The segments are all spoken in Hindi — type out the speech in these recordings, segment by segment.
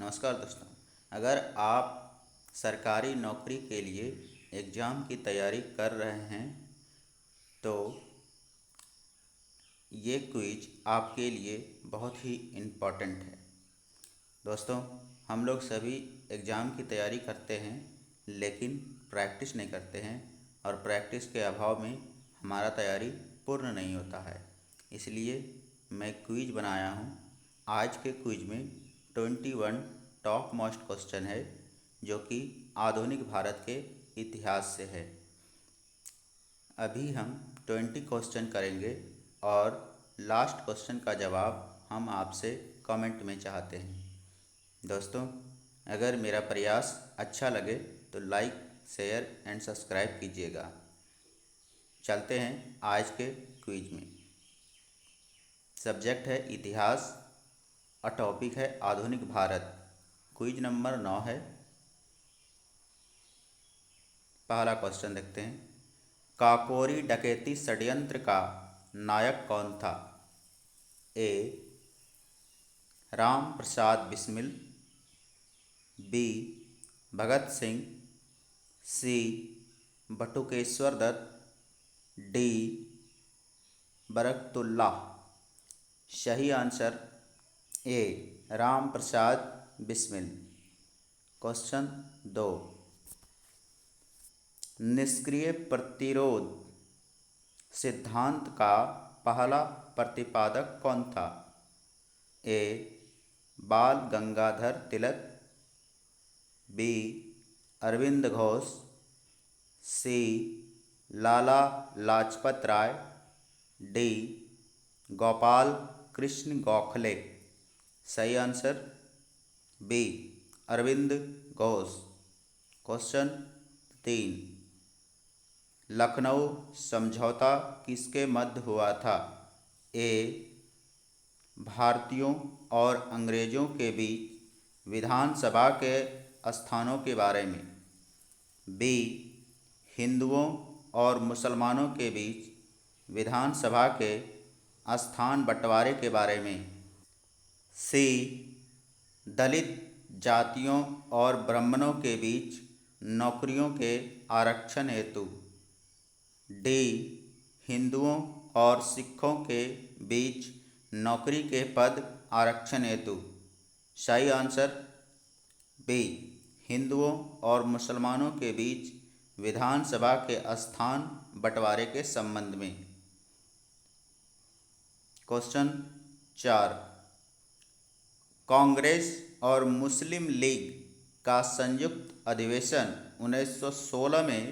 नमस्कार दोस्तों। अगर आप सरकारी नौकरी के लिए एग्ज़ाम की तैयारी कर रहे हैं तो ये क्विज आपके लिए बहुत ही इम्पोर्टेंट है। दोस्तों, हम लोग सभी एग्ज़ाम की तैयारी करते हैं लेकिन प्रैक्टिस नहीं करते हैं और प्रैक्टिस के अभाव में हमारा तैयारी पूर्ण नहीं होता है। इसलिए मैं क्विज बनाया हूँ। आज के क्विज में 21 टॉप मोस्ट क्वेश्चन है जो कि आधुनिक भारत के इतिहास से है। अभी हम 20 क्वेश्चन करेंगे और लास्ट क्वेश्चन का जवाब हम आपसे कमेंट में चाहते हैं। दोस्तों, अगर मेरा प्रयास अच्छा लगे तो लाइक, शेयर एंड सब्सक्राइब कीजिएगा। चलते हैं आज के क्विज में। सब्जेक्ट है इतिहास और टॉपिक है आधुनिक भारत। क्विज नंबर 9 है। पहला क्वेश्चन देखते हैं। काकोरी डकैती षड्यंत्र का नायक कौन था? ए. राम प्रसाद बिस्मिल, बी. भगत सिंह, सी. बटुकेश्वर दत्त, डी. बरकतुल्लाह। सही आंसर ए. राम प्रसाद बिस्मिल। क्वेश्चन 2। निष्क्रिय प्रतिरोध सिद्धांत का पहला प्रतिपादक कौन था? A. Bal Gangadhar Tilak, B. Aurobindo Ghosh, C. Lala Lajpat Rai, D. Gopal Krishna Gokhale. सही answer B. Aurobindo Ghosh. Question 3। Lucknow समझौता किसके मध्य हुआ था? ए. भारतीयों और अंग्रेज़ों के बीच विधानसभा के स्थानों के बारे में, बी. हिंदुओं और मुसलमानों के बीच विधानसभा के स्थान बंटवारे के बारे में, सी. दलित जातियों और ब्राह्मणों के बीच नौकरियों के आरक्षण हेतु, डी. हिंदुओं और सिखों के बीच नौकरी के पद आरक्षण हेतु। सही आंसर बी. हिंदुओं और मुसलमानों के बीच विधानसभा के स्थान बंटवारे के संबंध में। क्वेश्चन 4। कांग्रेस और मुस्लिम लीग का संयुक्त अधिवेशन 1916 में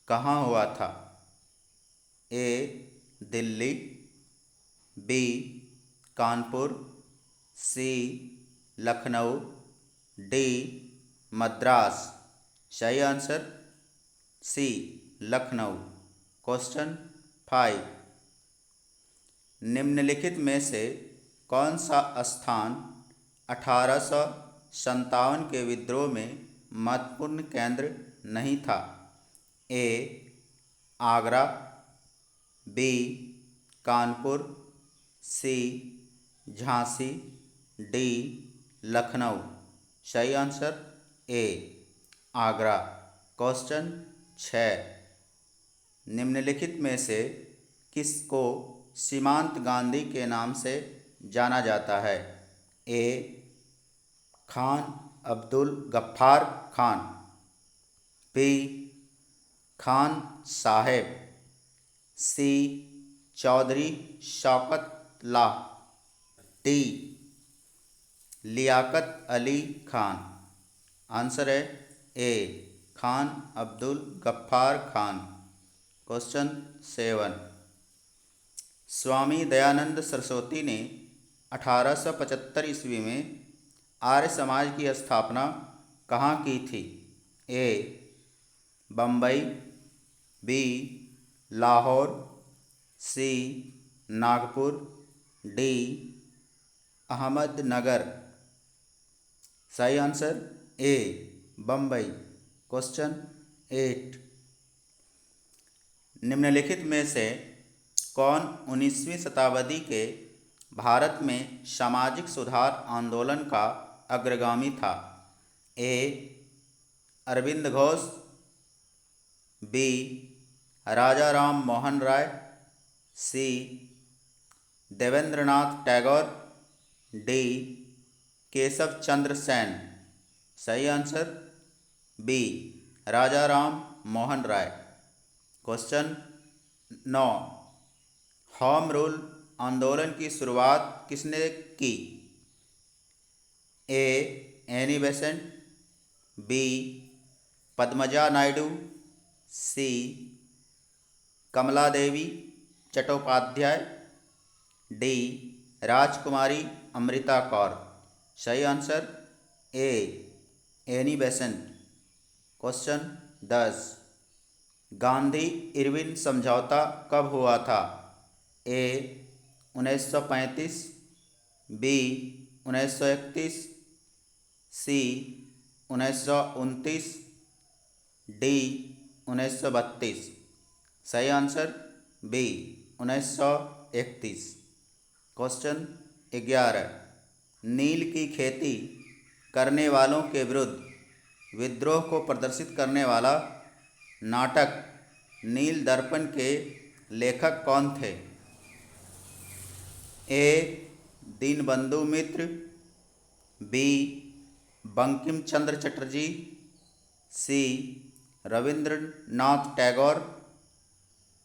कहाँ हुआ था? ए. दिल्ली, बी. कानपुर, सी. लखनऊ, डी. मद्रास। सही आंसर सी. लखनऊ। क्वेश्चन 5। निम्नलिखित में से कौन सा स्थान 1857 के विद्रोह में महत्वपूर्ण केंद्र नहीं था? ए. आगरा, बी. कानपुर, सी. झांसी, डी. लखनऊ। सही आंसर ए. आगरा। क्वेश्चन 6। निम्नलिखित में से किसको सीमांत गांधी के नाम से जाना जाता है? ए. खान अब्दुल गफ्फार खान, बी. खान साहेब, सी. चौधरी शौकत लाह, डी. लियाकत अली खान। आंसर है ए. खान अब्दुल गफ्फार खान। क्वेश्चन 7। स्वामी दयानंद सरस्वती ने 1875 ईस्वी में आर्य समाज की स्थापना कहाँ की थी? ए. बम्बई, बी. लाहौर, सी. नागपुर, डी. अहमदनगर। सही आंसर ए. बम्बई। क्वेश्चन 8। निम्नलिखित में से कौन 19वीं शताब्दी के भारत में सामाजिक सुधार आंदोलन का अग्रगामी था? A Aurobindo Ghosh, B Raja Ram Mohan Roy, C Debendranath Tagore, D Keshab Chandra Sen. सही answer B Raja Ram Mohan Roy. Question 9, home rule आंदोलन की शुरुआत किसने की? A Annie Besant, B Padmaja Naidu, C Kamala Devi Chattopadhyay, D Rajkumari Amrit Kaur. सही answer A Annie Besant. Question 10, Gandhi Irwin समझौता कब हुआ था? A 1935, B 1931, C 1929, D 1932। सही आंसर बी 1931। क्वेश्चन 11, नील की खेती करने वालों के विरुद्ध विद्रोह को प्रदर्शित करने वाला नाटक नील दर्पण के लेखक कौन थे? A Dinabandhu Mitra, B Bankim Chandra Chatterjee, C Rabindranath Tagore,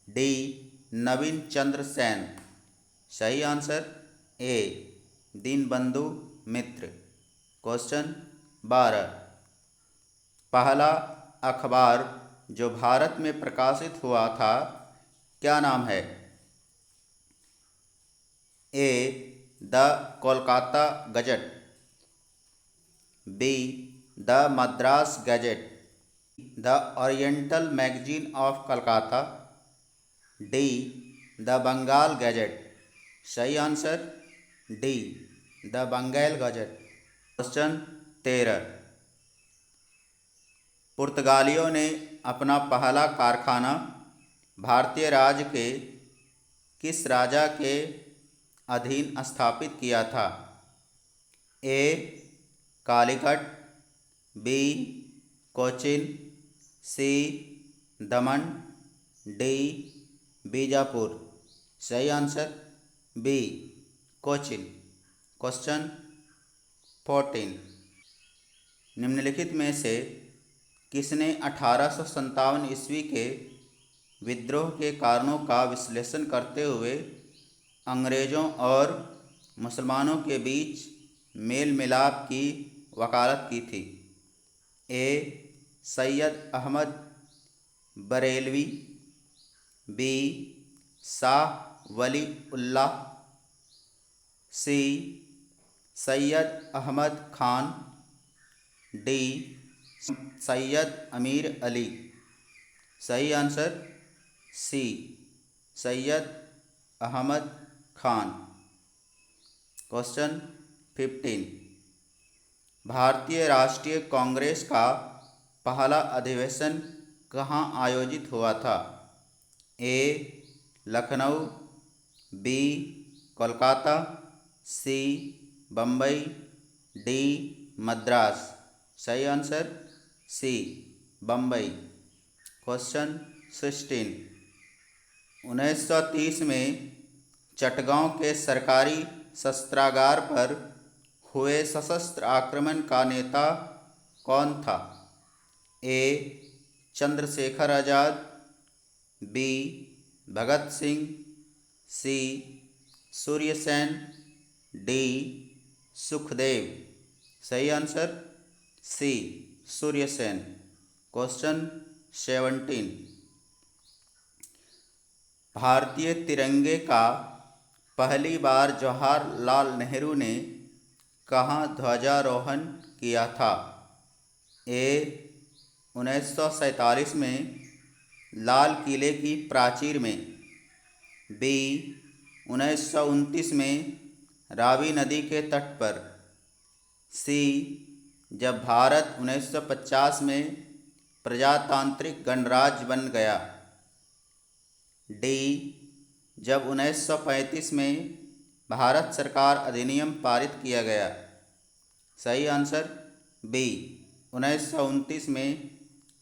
D नवीन चंद्र सेन। सही answer A Dinabandhu Mitra. Question 12, पहला अखबार जो भारत में प्रकाशित हुआ था क्या नाम है? A the Kolkata gazette, B the Madras gazette, the oriental magazine of Calcutta, D the Bengal gazette. सही answer D the Bengal gazette. Question 13, पुर्तगालियों ने अपना पहला कारखाना भारतीय राज के किस राजा के अधीन स्थापित किया था? ए कालीकट, बी कोचिन, सी दमन, डी बीजापुर। सही आंसर बी कोचिन। क्वेश्चन 14, निम्नलिखित में से किसने 1857 ईस्वी के विद्रोह के कारणों का विश्लेषण करते हुए अंग्रेज़ों और मुसलमानों के बीच मेल मिलाप की वकालत की थी? A Syed Ahmad Barelvi, B Shah Wali Ullah, C Syed Ahmad Khan, D Syed Ameer Ali. सही answer C Syed Ahmad Khan. Question 15, भारतीय राष्ट्रीय कांग्रेस का पहला अधिवेशन कहाँ आयोजित हुआ था? ए लखनऊ, बी कोलकाता, सी बम्बई, डी मद्रास। सही आंसर सी बम्बई। क्वेश्चन 16, 1930 में चटगांव के सरकारी शस्त्रागार पर हुए सशस्त्र आक्रमण का नेता कौन था? ए चंद्रशेखर आज़ाद, बी भगत सिंह, सी सूर्य सेन, डी सुखदेव। सही आंसर सी सूर्य सेन। क्वेश्चन 17, भारतीय तिरंगे का पहली बार जवाहरलाल नेहरू ने कहाँ ध्वजारोहण किया था? ए 1947 में लाल किले की प्राचीर में, बी 1929 में रावी नदी के तट पर, सी जब भारत 1950 में प्रजातांत्रिक गणराज्य बन गया, डी जब 1935 में भारत सरकार अधिनियम पारित किया गया, सही आंसर बी। 1929 में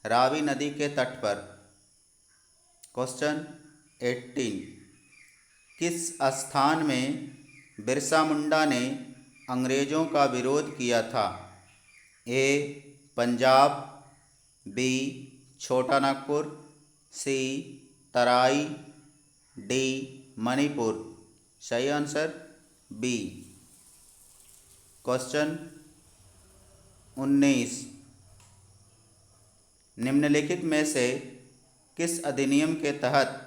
रावी नदी के तट पर। क्वेश्चन 18, किस स्थान में बिरसा मुंडा ने अंग्रेज़ों का विरोध किया था? ए पंजाब, बी छोटा नागपुर, सी तराई, डी मणिपुर। सही आंसर बी। क्वेश्चन 19, निम्नलिखित में से किस अधिनियम के तहत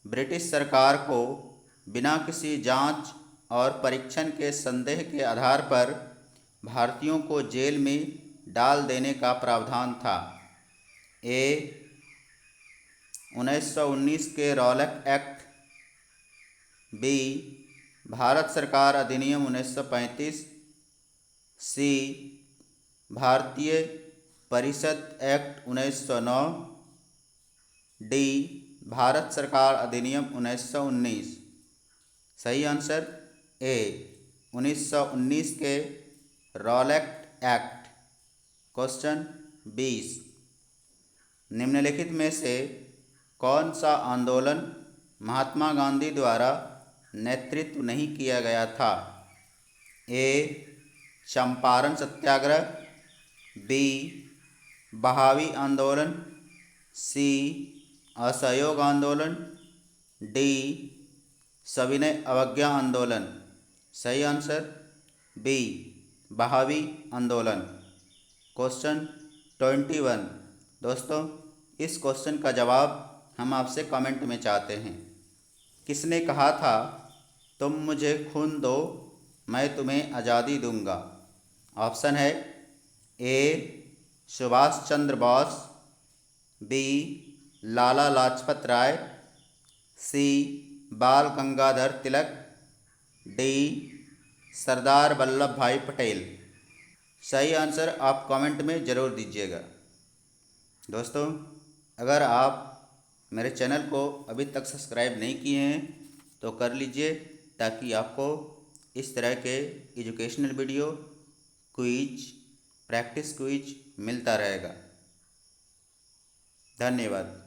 ब्रिटिश सरकार को बिना किसी जांच और परीक्षण के संदेह के आधार पर भारतीयों को जेल में डाल देने का प्रावधान था? ए 1919 के रॉलक एक्ट, बी भारत सरकार अधिनियम 1935, सी भारतीय परिषद एक्ट 1909, डी भारत सरकार अधिनियम 1919। सही आंसर ए 1919 के रॉलक एक्ट। क्वेश्चन 20, निम्नलिखित में से कौन सा आंदोलन महात्मा गांधी द्वारा नेतृत्व नहीं किया गया था? ए चंपारण सत्याग्रह, बी बहावी आंदोलन, सी असहयोग आंदोलन, डी सविनय अवज्ञा आंदोलन। सही आंसर बी बहावी आंदोलन। क्वेश्चन 21, दोस्तों इस क्वेश्चन का जवाब हम आपसे कमेंट में चाहते हैं। किसने कहा था तुम मुझे खून दो मैं तुम्हें आज़ादी दूंगा? ऑप्शन है ए सुभाष चंद्र बोस, बी लाला लाजपत राय, सी बाल गंगाधर तिलक, डी सरदार वल्लभ भाई पटेल। सही आंसर आप कमेंट में ज़रूर दीजिएगा। दोस्तों अगर आप मेरे चैनल को अभी तक सब्सक्राइब नहीं किए हैं तो कर लीजिए, ताकि आपको इस तरह के educational video, quiz, practice quiz मिलता रहेगा। धन्यवाद।